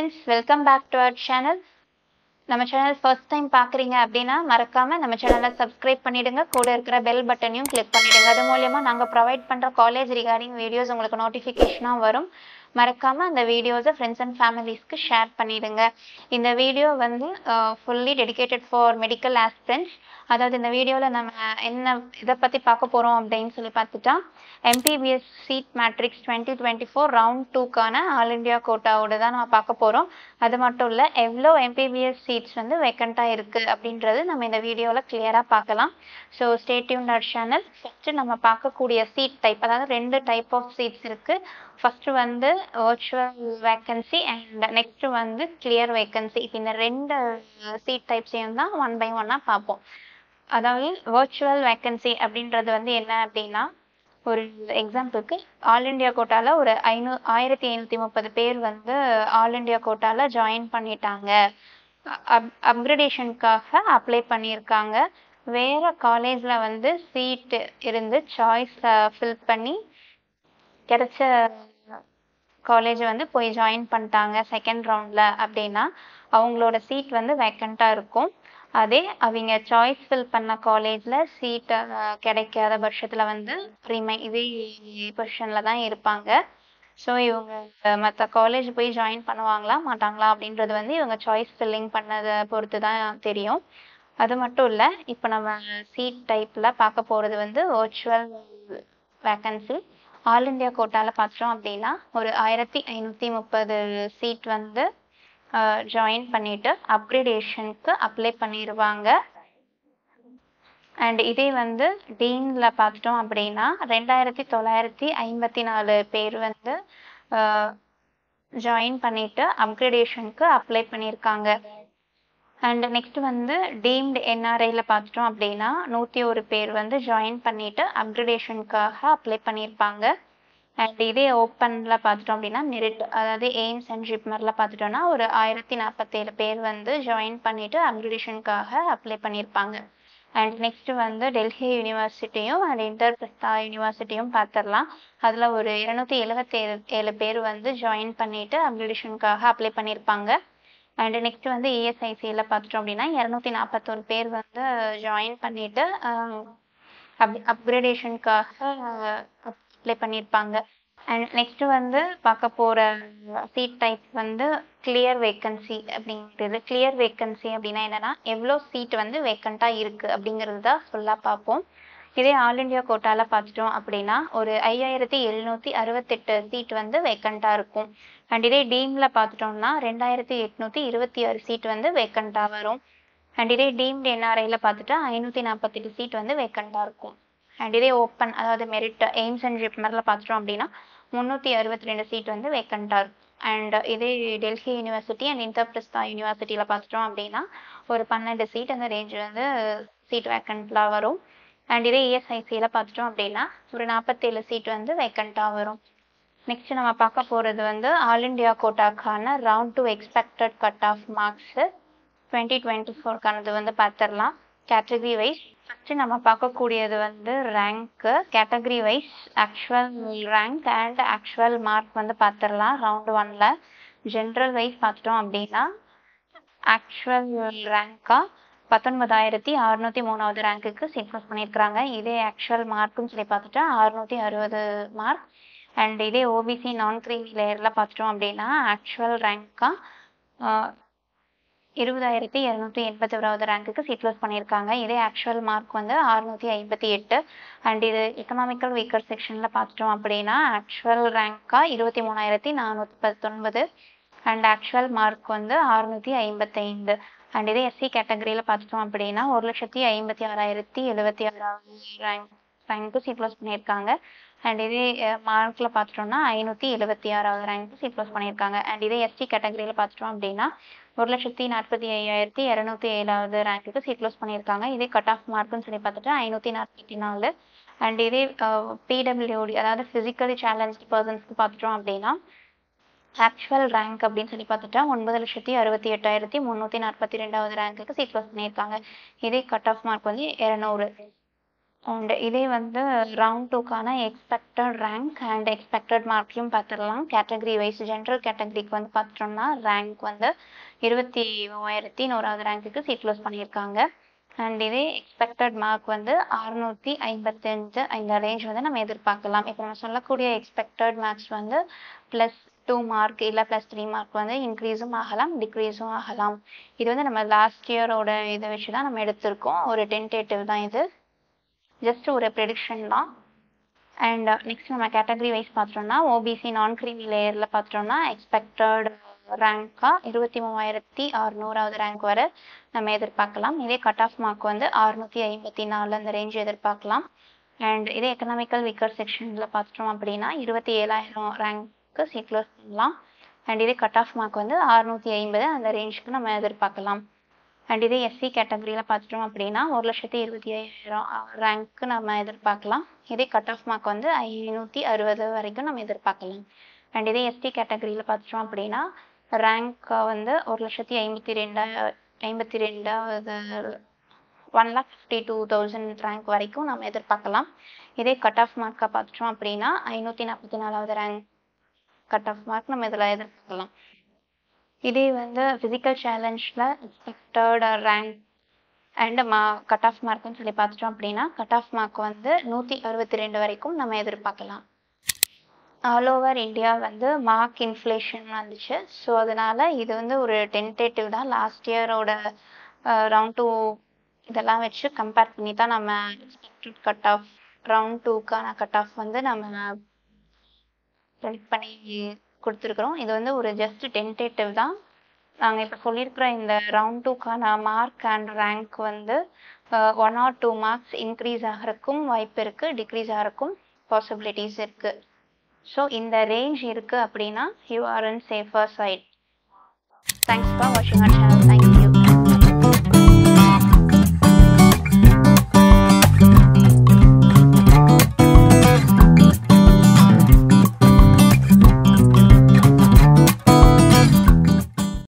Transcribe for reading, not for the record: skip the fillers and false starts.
friends, welcome back to our channel. நம்ம channel first time பார்க்குறீங்க அப்படின்னா மறக்காம நம்ம சேனலை சப்ஸ்கிரைப் பண்ணிடுங்க. கூட இருக்கிற பெல் பட்டனையும் கிளிக் பண்ணிடுங்க. அது மூலயமா நாங்கள் ப்ரொவைட் பண்ணுற காலேஜ் ரிகார்டிங் வீடியோஸ் உங்களுக்கு நோட்டிஃபிகேஷனாக வரும். மறக்காம அந்த வீடியோஸை ஃப்ரெண்ட்ஸ் அண்ட் ஃபேமிலிஸ்க்கு ஷேர் பண்ணிடுங்க. இந்த வீடியோ வந்து fully dedicated for medical aspirants. அதாவது இந்த வீடியோவில் நம்ம என்ன இதை பற்றி பார்க்க போகிறோம் அப்படின்னு சொல்லி பார்த்துட்டா, MPBS சீட் மேட்ரிக்ஸ் 2024 ரவுண்ட் 2க்கான ஆல் இண்டியா கோட்டாவோட தான் நம்ம பார்க்க போகிறோம். அது மட்டும் இல்லை, எவ்வளோ MPBS சீட்ஸ் வந்து வேக்கண்ட்டாக இருக்குது அப்படின்றது நம்ம இந்த வீடியோவில் கிளியராக பார்க்கலாம். So stay tuned our channel. First நம்ம பார்க்கக்கூடிய சீட் டைப், அதாவது 2 டைப் ஆஃப் சீட்ஸ் இருக்குது. ஃபஸ்ட்டு வந்து வர்ச்சுவல் வேக்கன்சி அண்ட் நெக்ஸ்ட்டு வந்து கிளியர் வேக்கன்சி. இப்போ இந்த 2 சீட் டைப்ஸையும் தான் ஒன் பை ஒன்னாக பார்ப்போம். அதாவது வர்ச்சுவல் வேக்கன்சி அப்படின்றது வந்து என்ன அப்படின்னா, ஒரு எக்ஸாம்பிளுக்கு ஆல் இண்டியா கோட்டாவில் ஒரு 1530 பேர் வந்து ஆல் இண்டியா கோட்டாவில் ஜாயின் பண்ணிட்டாங்க. அப்கிரேடேஷனுக்காக அப்ளை பண்ணியிருக்காங்க. வேறு காலேஜில் வந்து சீட்டு இருந்து சாய்ஸ் ஃபில் பண்ணி கிடைச்ச காலேஜ் வந்து போய் ஜாயின் பண்ணிட்டாங்க செகண்ட் ரவுண்டில் அப்படின்னா அவங்களோட சீட் வந்து வேக்கண்ட்டாக இருக்கும். அதே அவங்க சாய்ஸ் ஃபில் பண்ண காலேஜில் சீட் கிடைக்காத பட்சத்தில் வந்து இதே பொசிஷனில் தான் இருப்பாங்க. ஸோ இவங்க மற்ற காலேஜ் போய் ஜாயின் பண்ணுவாங்களா மாட்டாங்களா அப்படின்றது வந்து இவங்க சாய்ஸ் ஃபில்லிங் பண்ணதை பொறுத்து தான் தெரியும். அது மட்டும் இல்லை, இப்போ நம்ம சீட் டைப்பில் பார்க்க போகிறது வந்து வர்ச்சுவல் வேக்கன்சி. ஆல் இண்டியா கோட்டாவில் பார்த்தோம் அப்படின்னா ஒரு 1530 சீட் வந்து ஜாயின் பண்ணிட்டு அப்கிரேடேஷனுக்கு அப்ளை பண்ணிடுவாங்க. அண்ட் இதே வந்து டீனில் பார்த்துட்டோம் அப்படின்னா 2954 பேர் வந்து ஜாயின் பண்ணிட்டு அப்கிரேடேஷனுக்கு அப்ளை பண்ணியிருக்காங்க. அண்ட் நெக்ஸ்ட் வந்து டீம்டு NRIயில் பார்த்துட்டோம் அப்படின்னா 101 பேர் வந்து ஜாயின் பண்ணிட்டு அப்கிரேடேஷனுக்காக அப்ளை பண்ணியிருப்பாங்க. அண்ட் இதே ஓப்பனில் பார்த்துட்டோம் அப்படின்னா மெரிட், அதாவது எய்ம்ஸ் அண்ட் ஜிப்மரில் பார்த்துட்டோம்னா ஒரு 1047 பேர் வந்து ஜாயின் பண்ணிட்டு அப்கிரேடேஷனுக்காக அப்ளை பண்ணியிருப்பாங்க. அண்ட் நெக்ஸ்ட் வந்து டெல்லி யூனிவர்சிட்டியும் அண்ட் இன்டர்பிரஸ்தா யூனிவர்சிட்டியும் பார்த்துடலாம். அதில் ஒரு 277 பேர் வந்து ஜாயின் பண்ணிட்டு அப்கிரேடேஷனுக்காக அப்ளை பண்ணியிருப்பாங்க. அண்ட் நெக்ஸ்ட் வந்து ESICயில் பார்த்துட்டோம் அப்படின்னா 241 பேர் வந்து ஜாயின் பண்ணிட்டு அப்கிரேடேஷனுக்காக அப்ளை பண்ணியிருப்பாங்க. அண்ட் நெக்ஸ்ட் வந்து பார்க்க போகிற சீட் டைப் வந்து கிளியர் வேக்கன்சி அப்படிங்கிறது. கிளியர் வேக்கன்சி அப்படின்னா என்னென்னா, எவ்வளோ சீட் வந்து வேக்கண்ட்டாக இருக்குது அப்படிங்கிறது தான் ஃபுல்லாக பார்ப்போம். இதே ஆல் இண்டியா கோட்டாவில் பார்த்துட்டோம் அப்படின்னா ஒரு 5768 சீட் வந்து வேக்கண்ட்டாக இருக்கும். அண்ட் இதே டீமில் பார்த்துட்டோம்னா 2826 சீட் வந்து வேக்கண்ட்டாக வரும். அண்ட் இதே டீம்டு NRIயில் பார்த்துட்டா 548 சீட் வந்து வேக்கண்ட்டாக இருக்கும். அண்ட் இதே ஓப்பன், அதாவது மெரிட் எய்ம்ஸ் அண்ட் ஜிப்மரில் பார்த்துட்டோம் அப்படின்னா 362 சீட் வந்து வேக்கண்ட்டாக இருக்கும். அண்ட் இதே டெல்லி யூனிவர்சிட்டி அண்ட் இன்டர்பிரஸ்தா யூனிவர்சிட்டியில் பார்த்துட்டோம் அப்படின்னா ஒரு 12 சீட் அந்த ரேஞ்ச் வந்து சீட் வேக்கண்ட்டில் வரும். அண்ட் இதே ESICயில் பார்த்துட்டோம் அப்படின்னா ஒரு 47 சீட் வந்து வேக்கண்ட்டாக வரும். நெக்ஸ்ட் நம்ம பார்க்க போகிறது வந்து ஆல் இண்டியா கோட்டாக்கான round 2 expected cut off marks 2024க்கானது வந்து பார்த்துடலாம். கேட்டகரி வைஸ் ஃபஸ்ட்டு நம்ம பார்க்கக்கூடியது வந்து rank. Category wise actual rank and actual mark வந்து பார்த்துடலாம். ரவுண்ட் 1ல் ஜென்ரல் வைஸ் பார்த்துட்டோம் அப்படின்னா ஆக்சுவல் ரேங்காக 19603வது ரேங்க்குக்கு சீட் பாஸ் பண்ணியிருக்கிறாங்க. இதே ஆக்சுவல் மார்க்குன்னு சொல்லி பார்த்துட்டா 660 மார்க். அண்ட் இதே OBC நான் கிரீமி லேயரில் பார்த்துட்டோம் அப்படின்னா ஆக்சுவல் ரேங்காக 20281வது ரேங்க்குக்கு சீட் பாஸ் பண்ணியிருக்காங்க. இதே ஆக்சுவல் மார்க் வந்து 658. அண்ட் இது எக்கனாமிக்கல் வீக்கர் செக்ஷனில் பார்த்துட்டோம் அப்படின்னா ஆக்சுவல் ரேங்காக 23419 அண்ட் ஆக்சுவல் மார்க் வந்து 655. அண்ட் இதே SC கேட்டகரியில் பார்த்துட்டோம் அப்படின்னா 1,76,076 ரேங்க்கு சீட் க்ளோஸ் பண்ணியிருக்காங்க. அண்ட் இதே மார்க்கில் பார்த்துட்டோம்னா 576வது ரேங்க்கு சீட் க்ளோஸ் பண்ணியிருக்காங்க. அண்ட் இதே ST கேட்டகரியில் பார்த்துட்டோம் அப்படின்னா 1,45,207வது ரேங்க்குக்கு சீட் க்ளோஸ் பண்ணியிருக்காங்க. இதே கட் ஆஃப் மார்க்குன்னு சொல்லி பார்த்துட்டு 544. அண்ட் இதே PWD, அதாவது ஃபிசிக்கலி சேலஞ்ச்டு பர்சன்ஸ்க்கு பார்த்துட்டோம் அப்படின்னா ஆக்சுவல் ரேங்க் அப்படின்னு சொல்லி பார்த்துட்டா 9,68,342வது ரேங்க்குக்கு சீட் க்ளோஸ் பண்ணியிருக்காங்க. இதே கட் ஆஃப் மார்க் வந்து 200. அண்ட் இதே வந்து ரவுண்ட் டூக்கான எக்ஸ்பெக்டட் ரேங்க் அண்ட் எக்ஸ்பெக்டட் மார்க்கையும் பார்த்துடலாம். கேட்டகரி வைஸ் ஜென்ரல் கேட்டகரிக்கு வந்து பார்த்துட்டோம்னா ரேங்க் வந்து 23,100வது ரேங்க்குக்கு சீட் க்ளோஸ் பண்ணியிருக்காங்க. அண்ட் இதே எக்ஸ்பெக்டட் மார்க் வந்து 655 இந்த ரேஞ்ச் வந்து நம்ம எதிர்பார்க்கலாம். இப்போ நம்ம சொல்லக்கூடிய எக்ஸ்பெக்டட் மார்க்ஸ் வந்து +2 மார்க் இல்லை +3 மார்க் வந்து இன்க்ரீஸும் ஆகலாம், டிக்ரீஸும் ஆகலாம். இது வந்து நம்ம லாஸ்ட் இயரோட இதை வச்சு தான் நம்ம எடுத்திருக்கோம். ஒரு டென்டேட்டிவ் தான் இது, ஜஸ்ட் ஒரு ப்ரெடிக்ஷன் தான். அண்ட் நெக்ஸ்ட் நம்ம கேட்டகரி வைஸ் பார்த்தோம்னா ஓபிசி நான் கிரீமி லேயரில் பார்த்தோம்னா எக்ஸ்பெக்டட் ரேங்காக 23,600வது ரேங்க் வரை நம்ம எதிர்பார்க்கலாம். இதே கட் ஆஃப் மார்க் வந்து 654 அந்த ரேஞ்ச் எதிர்பார்க்கலாம். அண்ட் இதே எக்கனாமிக்கல் வீக்கர் செக்ஷனில் பார்த்துட்டோம் அப்படின்னா 27,000 ரேங்க்கு சீட் க்ளோஸ் பண்ணலாம். அண்ட் இதே கட் ஆஃப் மார்க் வந்து 650 அந்த ரேஞ்சுக்கு நம்ம எதிர்பார்க்கலாம். அண்ட் இதே எஸ்சி கேட்டகரியில் பார்த்துட்டோம் அப்படின்னா 1,25,000 ரேங்க்கு நம்ம எதிர்பார்க்கலாம். இதே கட் ஆஃப் மார்க் வந்து 560 வரைக்கும் நம்ம எதிர்பார்க்கலாம். அண்ட் இதே எஸ்டி கேட்டகரியில் பார்த்துட்டோம் அப்படின்னா ரேங்க் வந்து 1,52,000 1,52,000 ரேங்க் வரைக்கும் நம்ம எதிர்பார்க்கலாம். இதே கட் ஆஃப் மார்க்கை பார்த்துட்டோம் அப்படின்னா 544வது ரேங்க் கட் ஆஃப் மார்க் நம்ம இதில் எதிர்பார்க்கலாம். இதே வந்து ஃபிசிக்கல் சேலஞ்சில் expected rank and cut off மார்க்குன்னு சொல்லி பார்த்துட்டோம் அப்படின்னா கட் ஆஃப் மார்க் வந்து 162 வரைக்கும் நம்ம எதிர்பார்க்கலாம். ஆல் ஓவர் இந்தியா வந்து மார்க் இன்ஃப்ளேஷன் வந்துச்சு. ஸோ அதனால் இது வந்து ஒரு டென்டேட்டிவ் தான். லாஸ்ட் இயரோட ரவுண்ட் 2 இதெல்லாம் வச்சு கம்பேர் பண்ணி தான் நம்ம எக்ஸ்பெக்டட் கட் ஆஃப் ரவுண்ட் 2க்கான கட் ஆஃப் வந்து நம்ம ப்ரெடிக்ட் பண்ணி கொடுத்துருக்குறோம். இது வந்து ஒரு ஜஸ்ட் டென்டேட்டிவ் தான். நாங்கள் இப்போ சொல்லியிருக்கிற இந்த ரவுண்ட் 2க்கான மார்க் அண்ட் ரேங்க் வந்து 1 or 2 மார்க்ஸ் இன்க்ரீஸ் ஆகிறதுக்கும் வாய்ப்பு இருக்குது, டிக்ரீஸ் ஆகிறதுக்கும் பாசிபிலிட்டிஸ் இருக்குது. ஸோ இந்த ரேஞ்ச் இருக்குது அப்படின்னா you are in safer side. Thanks for வாட்சிங் அவர் சேனல். தேங்க்யூ.